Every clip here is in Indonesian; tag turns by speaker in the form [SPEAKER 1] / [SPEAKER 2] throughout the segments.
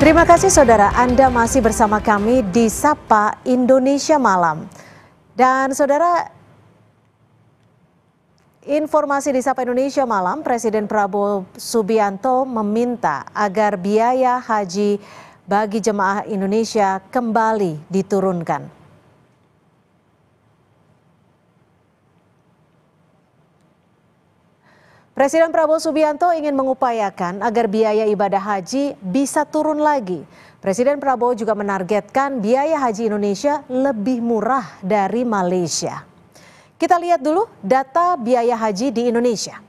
[SPEAKER 1] Terima kasih saudara, Anda masih bersama kami di Sapa Indonesia Malam. Dan saudara, informasi di Sapa Indonesia Malam, Presiden Prabowo Subianto meminta agar biaya haji bagi jemaah Indonesia kembali diturunkan. Presiden Prabowo Subianto ingin mengupayakan agar biaya ibadah haji bisa turun lagi. Presiden Prabowo juga menargetkan biaya haji Indonesia lebih murah dari Malaysia. Kita lihat dulu data biaya haji di Indonesia.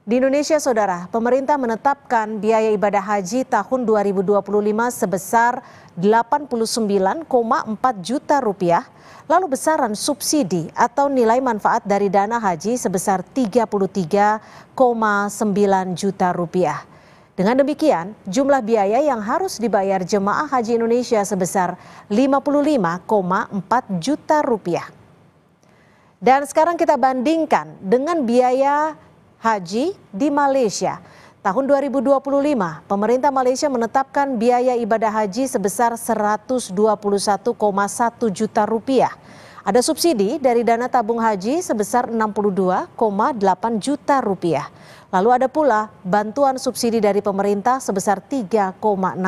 [SPEAKER 1] Di Indonesia, saudara, pemerintah menetapkan biaya ibadah haji tahun 2025 sebesar 89,4 juta rupiah. Lalu besaran subsidi atau nilai manfaat dari dana haji sebesar 33,9 juta rupiah. Dengan demikian, jumlah biaya yang harus dibayar jemaah haji Indonesia sebesar 55,4 juta rupiah. Dan sekarang kita bandingkan dengan biaya haji di Malaysia. Tahun 2025, pemerintah Malaysia menetapkan biaya ibadah haji sebesar 121,1 juta rupiah. Ada subsidi dari dana tabung haji sebesar 62,8 juta rupiah. Lalu ada pula bantuan subsidi dari pemerintah sebesar 3,6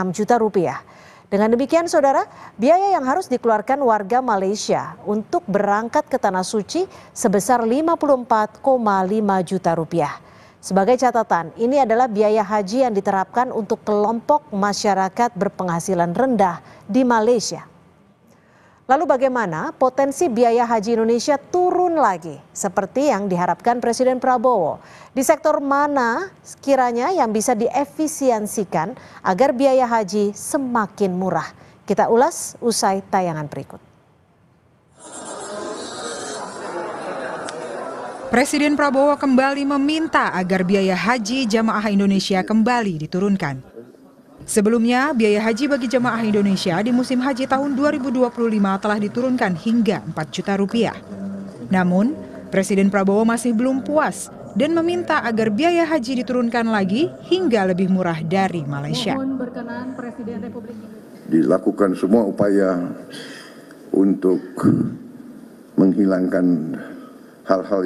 [SPEAKER 1] juta rupiah. Dengan demikian saudara, biaya yang harus dikeluarkan warga Malaysia untuk berangkat ke Tanah Suci sebesar 54,5 juta rupiah. Sebagai catatan, ini adalah biaya haji yang diterapkan untuk kelompok masyarakat berpenghasilan rendah di Malaysia. Lalu bagaimana potensi biaya haji Indonesia turun lagi seperti yang diharapkan Presiden Prabowo? Di sektor mana sekiranya yang bisa diefisiensikan agar biaya haji semakin murah? Kita ulas usai tayangan berikut.
[SPEAKER 2] Presiden Prabowo kembali meminta agar biaya haji jamaah Indonesia kembali diturunkan. Sebelumnya, biaya haji bagi jamaah Indonesia di musim haji tahun 2025 telah diturunkan hingga 4 juta rupiah. Namun, Presiden Prabowo masih belum puas dan meminta agar biaya haji diturunkan lagi hingga lebih murah dari Malaysia.
[SPEAKER 3] Dilakukan semua upaya untuk menghilangkan hal-hal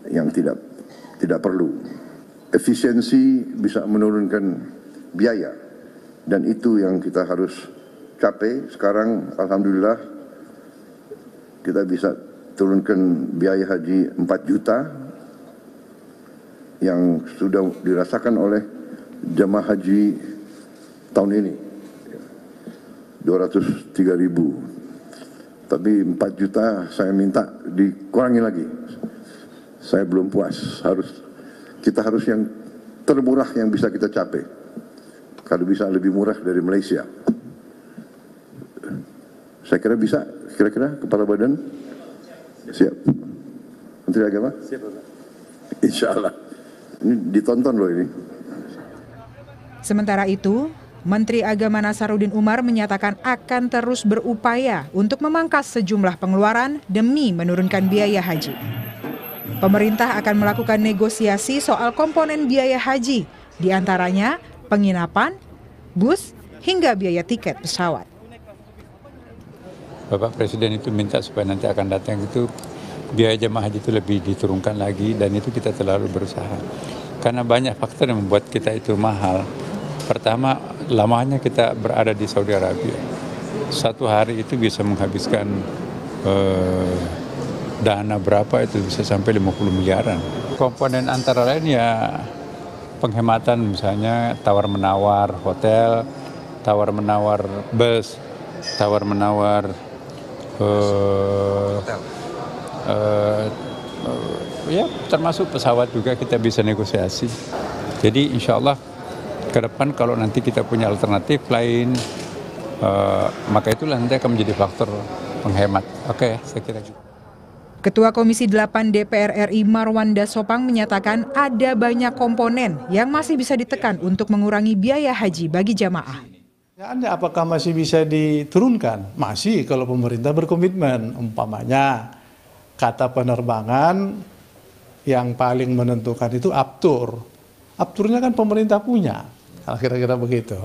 [SPEAKER 3] yang tidak perlu. Efisiensi bisa menurunkan biaya dan itu yang kita harus capai. Sekarang alhamdulillah kita bisa turunkan biaya haji 4 juta yang sudah dirasakan oleh jemaah haji tahun ini 203.000. Tapi 4 juta saya minta dikurangi lagi. Saya belum puas. Kita harus yang termurah yang bisa kita capai. Kalau bisa lebih murah dari Malaysia. Saya kira bisa. Kira-kira Kepala Badan siap. Menteri Agama siap. Insya Allah. Ini ditonton loh ini.
[SPEAKER 2] Sementara itu, Menteri Agama Nasaruddin Umar menyatakan akan terus berupaya untuk memangkas sejumlah pengeluaran demi menurunkan biaya haji. Pemerintah akan melakukan negosiasi soal komponen biaya haji, diantaranya penginapan, bus, hingga biaya tiket pesawat.
[SPEAKER 4] Bapak Presiden itu minta supaya nanti akan datang itu biaya jemaah haji itu lebih diturunkan lagi dan itu kita selalu berusaha. Karena banyak faktor yang membuat kita itu mahal. Pertama, lamanya kita berada di Saudi Arabia. Satu hari itu bisa menghabiskan dana berapa itu bisa sampai 50 miliaran. Komponen antara lain ya penghematan misalnya tawar-menawar hotel, tawar-menawar bus, tawar-menawar ya termasuk pesawat juga kita bisa negosiasi. Jadi insya Allah ke depan kalau nanti kita punya alternatif lain, maka itulah nanti akan menjadi faktor penghemat. Oke, saya kira gitu.
[SPEAKER 2] Ketua Komisi 8 DPR RI Marwanda Sopang menyatakan ada banyak komponen yang masih bisa ditekan untuk mengurangi biaya haji bagi jamaah.
[SPEAKER 5] Anda apakah masih bisa diturunkan? Masih kalau pemerintah berkomitmen. Umpamanya kata penerbangan yang paling menentukan itu aptur. Apturnya kan pemerintah punya. kira-kira begitu.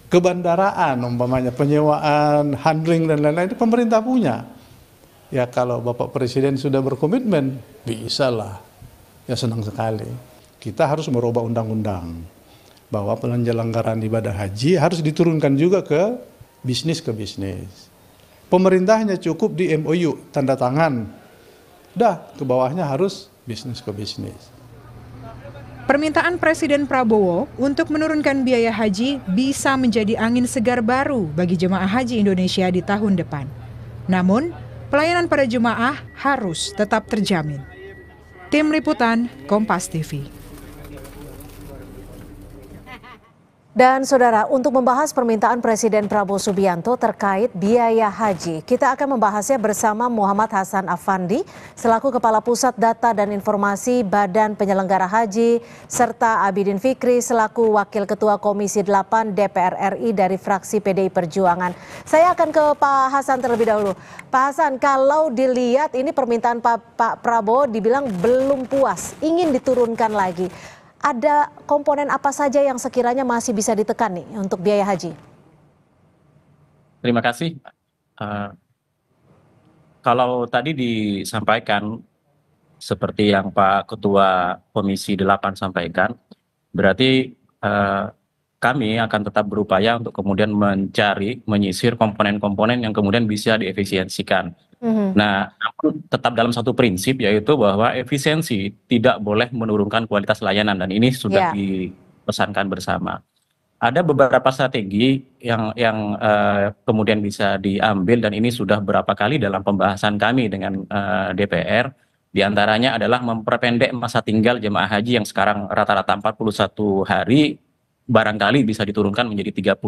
[SPEAKER 5] Kebandaraan umpamanya penyewaan, handling dan lain-lain itu pemerintah punya. Ya kalau Bapak Presiden sudah berkomitmen, bisa lah. Ya senang sekali. Kita harus merubah undang-undang bahwa penyelenggaraan ibadah haji harus diturunkan juga ke bisnis. Pemerintahnya cukup di MOU, tanda tangan. Dah, ke bawahnya harus bisnis ke bisnis.
[SPEAKER 2] Permintaan Presiden Prabowo untuk menurunkan biaya haji bisa menjadi angin segar baru bagi jemaah haji Indonesia di tahun depan. Namun, pelayanan pada jemaah harus tetap terjamin. Tim Liputan Kompas TV.
[SPEAKER 1] Dan saudara, untuk membahas permintaan Presiden Prabowo Subianto terkait biaya haji, kita akan membahasnya bersama Muhammad Hasan Afandi, selaku Kepala Pusat Data dan Informasi Badan Penyelenggara Haji, serta Abidin Fikri, selaku Wakil Ketua Komisi 8 DPR RI dari fraksi PDI Perjuangan. Saya akan ke Pak Hasan terlebih dahulu. Pak Hasan, kalau dilihat ini permintaan Pak Prabowo dibilang belum puas, ingin diturunkan lagi. Ada komponen apa saja yang sekiranya masih bisa ditekan nih untuk biaya haji?
[SPEAKER 6] Terima kasih. Kalau tadi disampaikan seperti yang Pak Ketua Komisi 8 sampaikan, berarti kami akan tetap berupaya untuk kemudian menyisir komponen-komponen yang kemudian bisa diefisiensikan. Nah, namun tetap dalam satu prinsip, yaitu bahwa efisiensi tidak boleh menurunkan kualitas layanan, dan ini sudah dipesankan bersama. Ada beberapa strategi yang kemudian bisa diambil, dan ini sudah beberapa kali dalam pembahasan kami dengan DPR. Di antaranya adalah memperpendek masa tinggal jemaah haji yang sekarang rata-rata 41 hari, barangkali bisa diturunkan menjadi 35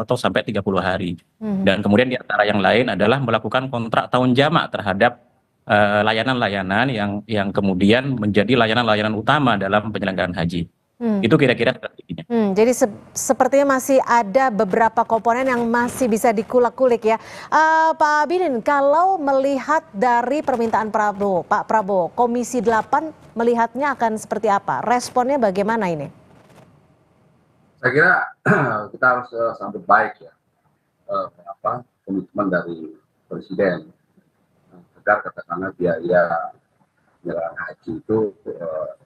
[SPEAKER 6] atau sampai 30 hari. Dan kemudian di antara yang lain adalah melakukan kontrak tahun jamak terhadap layanan-layanan yang kemudian menjadi layanan-layanan utama dalam penyelenggaraan haji. Itu kira-kira strateginya.
[SPEAKER 1] Jadi sepertinya masih ada beberapa komponen yang masih bisa dikulik-kulik ya. Pak Abidin, kalau melihat dari permintaan Pak Prabowo, Komisi 8 melihatnya akan seperti apa? Responnya bagaimana ini?
[SPEAKER 7] Saya kira kita harus sambut baik ya komitmen dari Presiden agar katakanlah biaya penyelenggaraan haji itu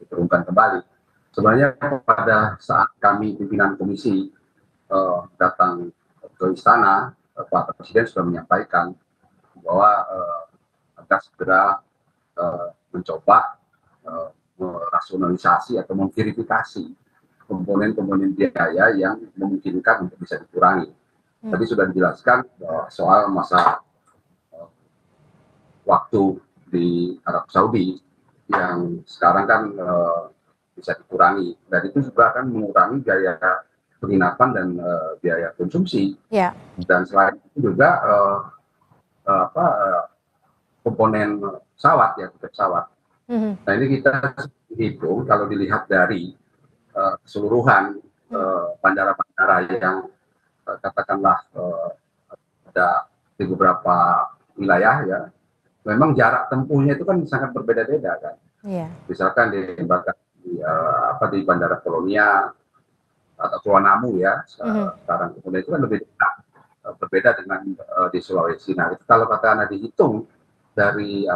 [SPEAKER 7] diturunkan kembali. Sebenarnya pada saat kami pimpinan komisi datang ke istana, Pak Presiden sudah menyampaikan bahwa agar segera mencoba merasionalisasi atau memverifikasi komponen-komponen biaya yang memungkinkan untuk bisa dikurangi. Tadi sudah dijelaskan soal masa waktu di Arab Saudi yang sekarang kan bisa dikurangi, dan itu juga akan mengurangi biaya penginapan dan biaya konsumsi. Dan selain itu juga komponen pesawat ya, tiket pesawat. Nah ini kita hitung kalau dilihat dari keseluruhan bandara-bandara yang katakanlah ada di beberapa wilayah ya, memang jarak tempuhnya itu kan sangat berbeda-beda kan. Misalkan di Bandara Kolonia atau Kuala ya sekarang, kemudian itu kan lebih dekat, berbeda dengan di Sulawesi. Nah itu kalau katakanlah dihitung dari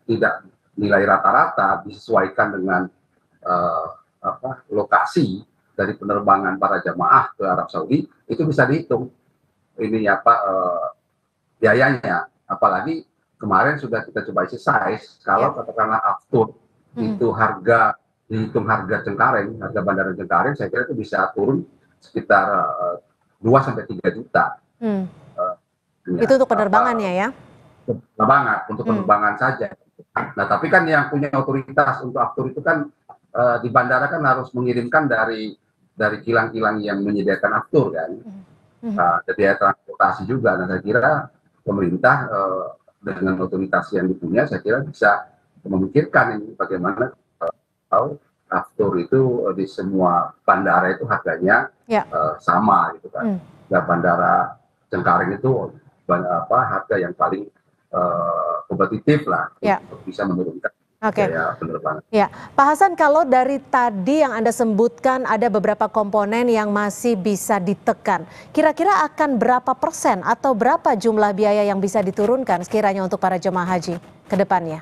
[SPEAKER 7] tidak nilai rata-rata disesuaikan dengan lokasi dari penerbangan para jamaah ke Arab Saudi, itu bisa dihitung ini biayanya. Apalagi kemarin sudah kita coba exercise, kalau katakanlah aftur itu dihitung harga Cengkareng, harga bandara Cengkareng, saya kira itu bisa turun sekitar 2-3 juta.
[SPEAKER 1] Itu untuk penerbangannya ya?
[SPEAKER 7] Untuk penerbangan saja. Nah tapi kan yang punya otoritas untuk aftur itu kan di bandara kan harus mengirimkan dari kilang-kilang yang menyediakan aftur kan. Jadi transportasi juga. Nah saya kira pemerintah dengan otoritas yang dipunya, saya kira bisa memikirkan ini bagaimana kalau aftur itu di semua bandara itu harganya sama gitu kan. Nah, bandara Cengkareng itu harga yang paling kompetitif lah untuk bisa menurunkan
[SPEAKER 1] Oke.
[SPEAKER 7] biaya penerbangan.
[SPEAKER 1] Ya, Pak Hasan, kalau dari tadi yang Anda sebutkan ada beberapa komponen yang masih bisa ditekan, kira-kira akan berapa persen atau berapa jumlah biaya yang bisa diturunkan sekiranya untuk para jemaah haji ke depannya?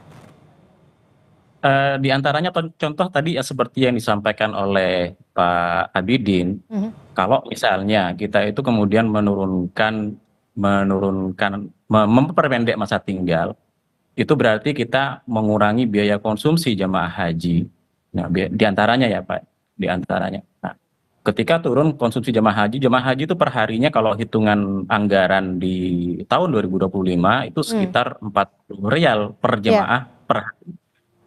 [SPEAKER 6] Di antaranya contoh tadi ya seperti yang disampaikan oleh Pak Abidin, kalau misalnya kita itu kemudian memperpendek masa tinggal, itu berarti kita mengurangi biaya konsumsi jemaah haji. Nah, di antaranya ya Pak, di antaranya. Nah, ketika turun konsumsi jemaah haji itu perharinya kalau hitungan anggaran di tahun 2025 itu sekitar 40 rial per jemaah per hari.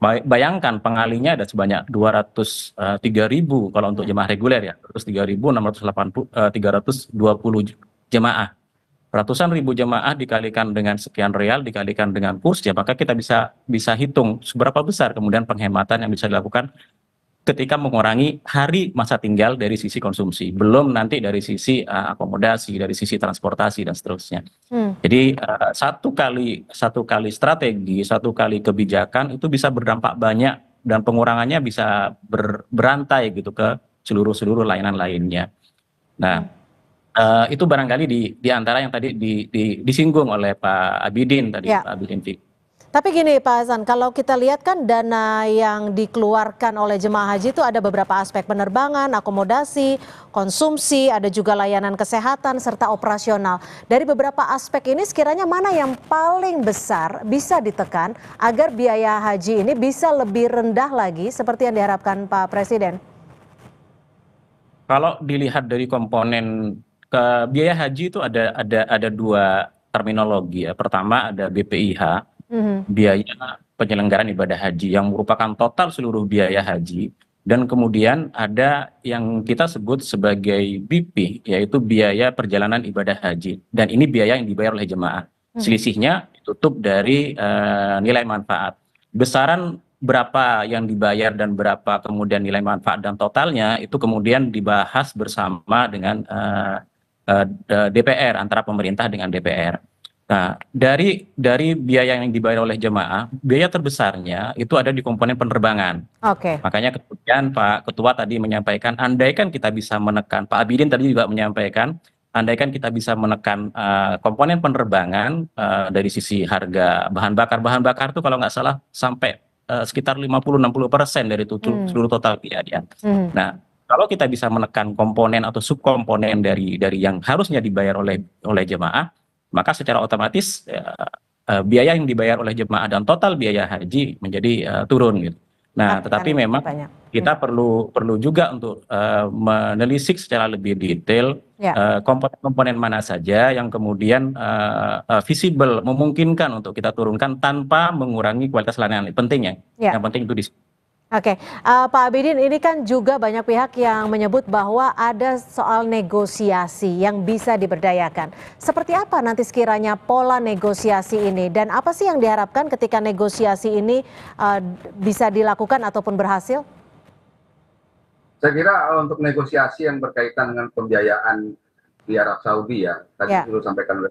[SPEAKER 6] Bayangkan pengalinya ada sebanyak 203.000 kalau untuk jemaah reguler ya, terus 320 jemaah. Ratusan ribu jemaah dikalikan dengan sekian real, dikalikan dengan kurs, ya maka kita bisa hitung seberapa besar kemudian penghematan yang bisa dilakukan ketika mengurangi hari masa tinggal dari sisi konsumsi, belum nanti dari sisi akomodasi, dari sisi transportasi dan seterusnya. Jadi satu kali strategi, satu kali kebijakan itu bisa berdampak banyak dan pengurangannya bisa berantai gitu ke seluruh layanan lainnya. Nah, itu barangkali di antara yang tadi disinggung oleh Pak Abidin tadi,
[SPEAKER 1] Ya.
[SPEAKER 6] Pak Abidin Fik.
[SPEAKER 1] Tapi gini Pak Hasan, kalau kita lihat kan dana yang dikeluarkan oleh jemaah haji itu ada beberapa aspek: penerbangan, akomodasi, konsumsi, ada juga layanan kesehatan, serta operasional. Dari beberapa aspek ini sekiranya mana yang paling besar bisa ditekan agar biaya haji ini bisa lebih rendah lagi seperti yang diharapkan Pak Presiden?
[SPEAKER 6] Kalau dilihat dari komponen ke biaya haji itu ada dua terminologi ya. Pertama ada BPIH, biaya penyelenggaraan ibadah haji yang merupakan total seluruh biaya haji, dan kemudian ada yang kita sebut sebagai BP, yaitu biaya perjalanan ibadah haji, dan ini biaya yang dibayar oleh jemaah. Selisihnya ditutup dari nilai manfaat. Besaran berapa yang dibayar dan berapa kemudian nilai manfaat dan totalnya itu kemudian dibahas bersama dengan DPR, antara pemerintah dengan DPR. Nah, dari biaya yang dibayar oleh jemaah, biaya terbesarnya itu ada di komponen penerbangan.
[SPEAKER 1] Oke.
[SPEAKER 6] Makanya kemudian Pak Ketua tadi menyampaikan, andaikan kita bisa menekan, Pak Abidin tadi juga menyampaikan, andaikan kita bisa menekan komponen penerbangan dari sisi harga bahan bakar itu kalau nggak salah sampai sekitar 50-60% dari seluruh total biaya. Nah, kalau kita bisa menekan komponen atau subkomponen dari yang harusnya dibayar oleh jemaah, maka secara otomatis biaya yang dibayar oleh jemaah dan total biaya haji menjadi turun gitu. Nah, tetapi memang kita perlu juga untuk menelisik secara lebih detail komponen-komponen mana saja yang kemudian visible, memungkinkan untuk kita turunkan tanpa mengurangi kualitas layanan. Pentingnya, yang penting itu di sini.
[SPEAKER 1] Oke, Pak Abidin, ini kan juga banyak pihak yang menyebut bahwa ada soal negosiasi yang bisa diberdayakan. Seperti apa nanti sekiranya pola negosiasi ini, dan apa sih yang diharapkan ketika negosiasi ini bisa dilakukan ataupun berhasil?
[SPEAKER 7] Saya kira untuk negosiasi yang berkaitan dengan pembiayaan di Arab Saudi ya, tadi sudah sampaikan oleh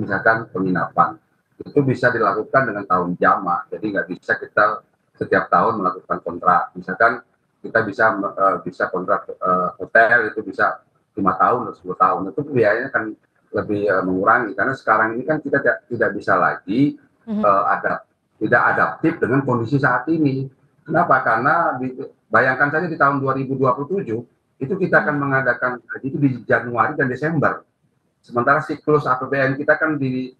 [SPEAKER 7] misalkan penginapan, itu bisa dilakukan dengan tahun jamak, jadi nggak bisa kita setiap tahun melakukan kontrak. Misalkan kita bisa kontrak hotel itu bisa 5 tahun atau 10 tahun, itu biayanya kan lebih mengurangi, karena sekarang ini kan kita tidak bisa lagi tidak adaptif dengan kondisi saat ini. Kenapa? Karena bayangkan saja di tahun 2027 itu kita akan mengadakan haji itu di Januari dan Desember, sementara siklus APBN kita kan di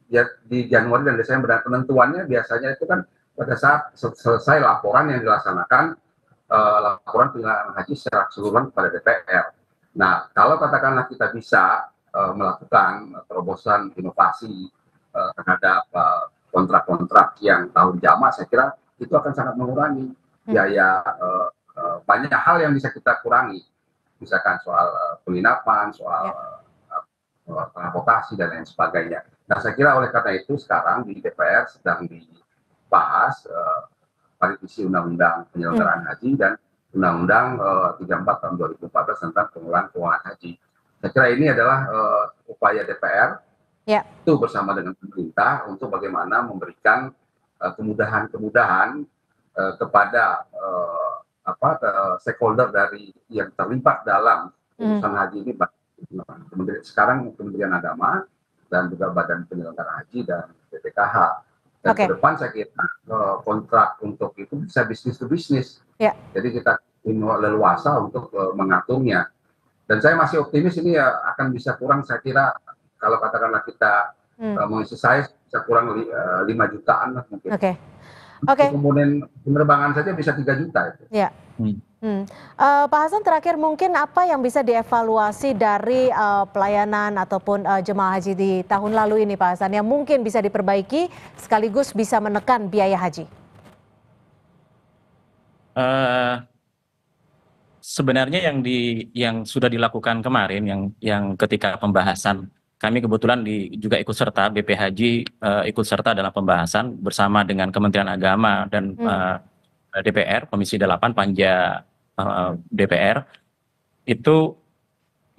[SPEAKER 7] Januari dan Desember, dan penentuannya biasanya itu kan pada saat selesai laporan yang dilaksanakan, laporan penyelenggaraan haji secara keseluruhan kepada DPR. Nah, kalau katakanlah kita bisa melakukan terobosan inovasi terhadap kontrak-kontrak yang tahun jamak, saya kira itu akan sangat mengurangi biaya. Banyak hal yang bisa kita kurangi, misalkan soal penginapan, soal transportasi dan lain sebagainya. Nah, saya kira oleh karena itu sekarang di DPR sedang dibahas revisi Undang-Undang Penyelenggaraan Haji dan Undang-Undang 34 tahun 2014 tentang pengelolaan keuangan haji. Saya kira ini adalah upaya DPR itu bersama dengan pemerintah untuk bagaimana memberikan kemudahan-kemudahan kepada stakeholder dari yang terlibat dalam urusan haji ini, sekarang Kementerian Agama dan juga Badan Penyelenggara Haji dan BPKH. Dan ke depan saya kira kontrak untuk itu bisa bisnis to bisnis. Jadi kita leluasa untuk mengaturnya. Dan saya masih optimis ini ya akan bisa kurang, saya kira kalau katakanlah kita mengisi saya bisa kurang 5 jutaan lah mungkin. Kemudian penerbangan saja bisa 3 juta itu.
[SPEAKER 1] Pak Hasan, terakhir mungkin apa yang bisa dievaluasi dari pelayanan ataupun jemaah haji di tahun lalu ini, Pak Hasan, yang mungkin bisa diperbaiki sekaligus bisa menekan biaya haji?
[SPEAKER 6] Sebenarnya yang sudah dilakukan kemarin, yang ketika pembahasan, kami kebetulan juga ikut serta, BP Haji ikut serta dalam pembahasan bersama dengan Kementerian Agama dan DPR, Komisi 8, Panja DPR, itu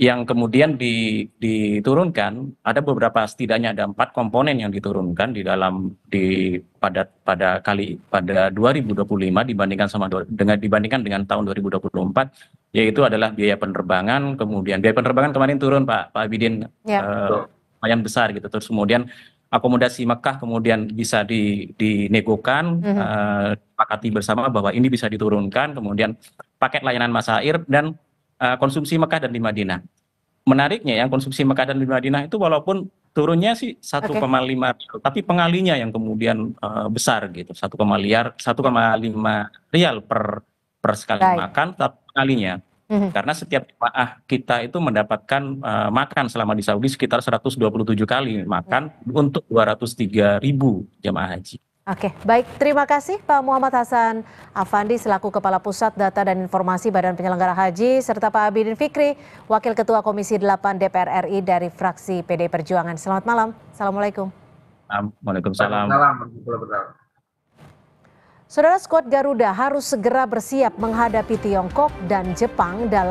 [SPEAKER 6] yang kemudian diturunkan, ada beberapa, setidaknya ada 4 komponen yang diturunkan pada 2025 dibandingkan dengan tahun 2024, yaitu adalah biaya penerbangan. Kemudian biaya penerbangan kemarin turun, Pak Abidin, lumayan besar gitu. Terus kemudian akomodasi Mekah kemudian bisa dinegokan, sepakati bersama bahwa ini bisa diturunkan. Kemudian paket layanan masyair dan konsumsi Mekah dan di Madinah. Menariknya yang konsumsi Mekah dan di Madinah itu walaupun turunnya sih 1,5, tapi pengalinya yang kemudian besar gitu, 1,5 rial per sekali makan, tapi pengalinya. Karena setiap jemaah kita itu mendapatkan makan selama di Saudi sekitar 127 kali makan untuk 203.000 jemaah haji.
[SPEAKER 1] Oke, baik. Terima kasih Pak Muhammad Hasan Afandi selaku Kepala Pusat Data dan Informasi Badan Penyelenggara Haji, serta Pak Abidin Fikri, Wakil Ketua Komisi 8 DPR RI dari fraksi PD Perjuangan. Selamat malam. Assalamualaikum.
[SPEAKER 6] Waalaikumsalam.
[SPEAKER 1] Saudara, skuad Garuda harus segera bersiap menghadapi Tiongkok dan Jepang dalam